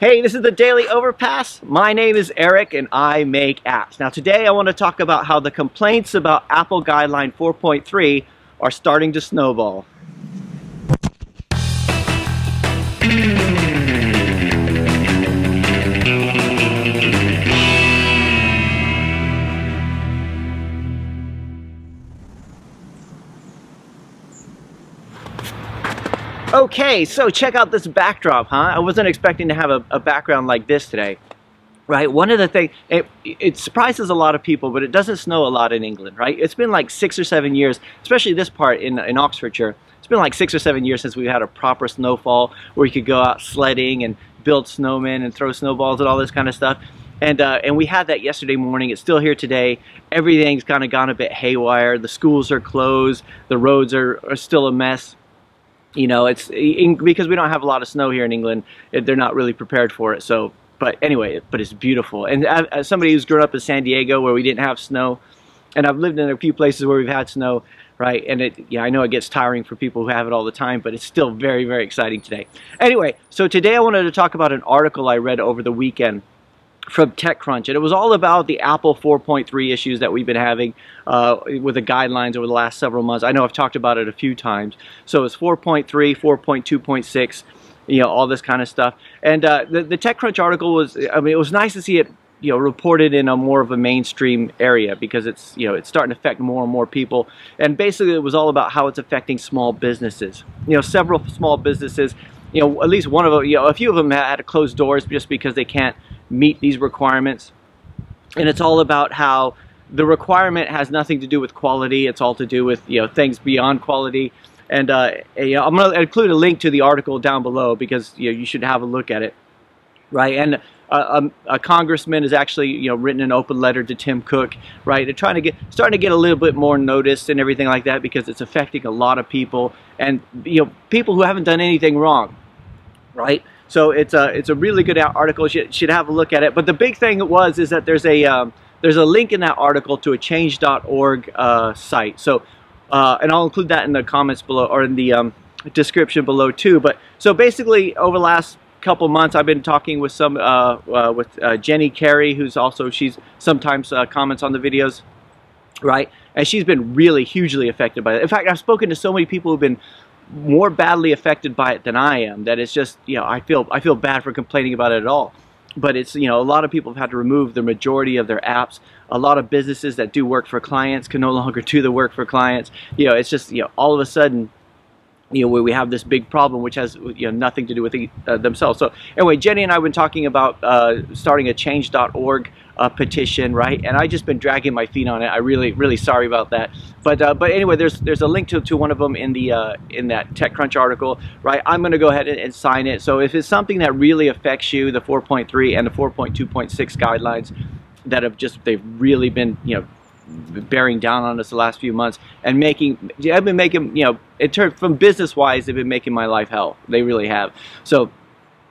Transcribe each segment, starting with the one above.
Hey, this is the Daily Overpass. My name is Eric and I make apps. Now today I want to talk about how the complaints about Apple Guideline 4.3 are starting to snowball. Okay, so check out this backdrop, huh? I wasn't expecting to have a background like this today, right? One of the things, it surprises a lot of people, but it doesn't snow a lot in England, right? It's been like 6 or 7 years, especially this part in Oxfordshire. It's been like 6 or 7 years since we've had a proper snowfall where you could go out sledding and build snowmen and throw snowballs and all this kind of stuff. And we had that yesterday morning. It's still here today. Everything's kind of gone a bit haywire. The schools are closed. The roads are still a mess. You know, because we don't have a lot of snow here in England, they're not really prepared for it. So, but anyway, it's beautiful. And as somebody who's grown up in San Diego where we didn't have snow, and I've lived in a few places where we've had snow, right? And yeah, I know it gets tiring for people who have it all the time, but it's still very, very exciting today. Anyway, so today I wanted to talk about an article I read over the weekend from TechCrunch, and it was all about the Apple 4.3 issues that we've been having with the guidelines over the last several months. I know I've talked about it a few times. So it's 4.3, 4.2.6, you know, all this kind of stuff. And the TechCrunch article was, I mean, it was nice to see it, you know, reported in a more of a mainstream area because it's, you know, it's starting to affect more and more people. And basically it was all about how it's affecting small businesses. You know, several small businesses, you know, at least one of them, you know, a few of them had to close doors just because they can't meet these requirements. And it's all about how the requirement has nothing to do with quality. It's all to do with, you know, things beyond quality. And you know, I'm going to include a link to the article down below because, you know, you should have a look at it, right? And a congressman has actually, you know, written an open letter to Tim Cook, right? They're starting to get a little bit more notice and everything like that because it's affecting a lot of people, and you know, people who haven't done anything wrong, right? So it's a really good article. You should have a look at it. But the big thing is that there's a link in that article to a change.org site. So and I'll include that in the comments below or in the description below too. But so basically, over the last couple months, I've been talking with Jenny Carey, she's sometimes comments on the videos, right? And she's been really hugely affected by it. In fact, I've spoken to so many people who've been more badly affected by it than I am, that it's just, you know, I feel bad for complaining about it at all. But it's, you know, a lot of people have had to remove the majority of their apps. A lot of businesses that do work for clients can no longer do the work for clients. You know, it's just, you know, all of a sudden, you know, we have this big problem which has, you know, nothing to do with themselves. So anyway, Jenny and I have been talking about starting a change.org petition, right? And I've just been dragging my feet on it. I really sorry about that. But anyway, there's a link to one of them in that TechCrunch article, right? I'm going to go ahead and sign it. So if it's something that really affects you, the 4.3 and the 4.2.6 guidelines they've really been, you know, bearing down on us the last few months and I've been making, you know, from business wise, they've been making my life hell. They really have. So,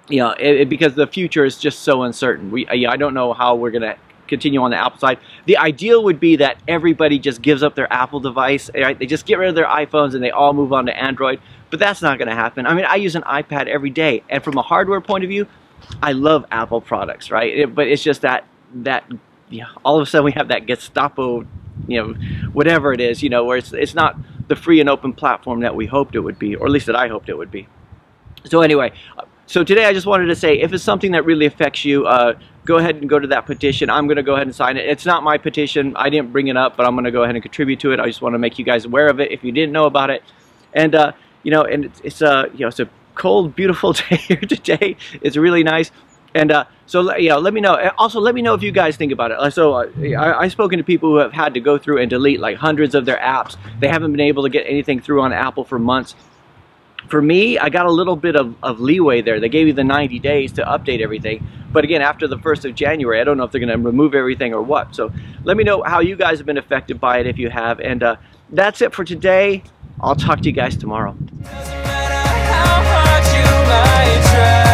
you know, because the future is just so uncertain. I don't know how we're going to continue on the Apple side. The ideal would be that everybody just gives up their Apple device, right? They just get rid of their iPhones and they all move on to Android, but that's not going to happen. I mean, I use an iPad every day, and from a hardware point of view, I love Apple products, right? But it's just that yeah, all of a sudden we have that Gestapo, you know, whatever it is, you know, where it's not the free and open platform that we hoped it would be, or at least that I hoped it would be. So anyway, so today I just wanted to say, if it's something that really affects you, go ahead and go to that petition. I'm going to go ahead and sign it. It's not my petition. I didn't bring it up, but I'm going to go ahead and contribute to it. I just want to make you guys aware of it if you didn't know about it. And you know, and it's you know, it's a cold, beautiful day here today. It's really nice. And so, you know, let me know. Also, let me know if you guys think about it. So I've spoken to people who have had to go through and delete like hundreds of their apps. They haven't been able to get anything through on Apple for months. For me, I got a little bit of leeway there. They gave you the 90 days to update everything. But again, after the 1st of January, I don't know if they're going to remove everything or what. So let me know how you guys have been affected by it if you have. And that's it for today. I'll talk to you guys tomorrow. Doesn't matter how hard you might try.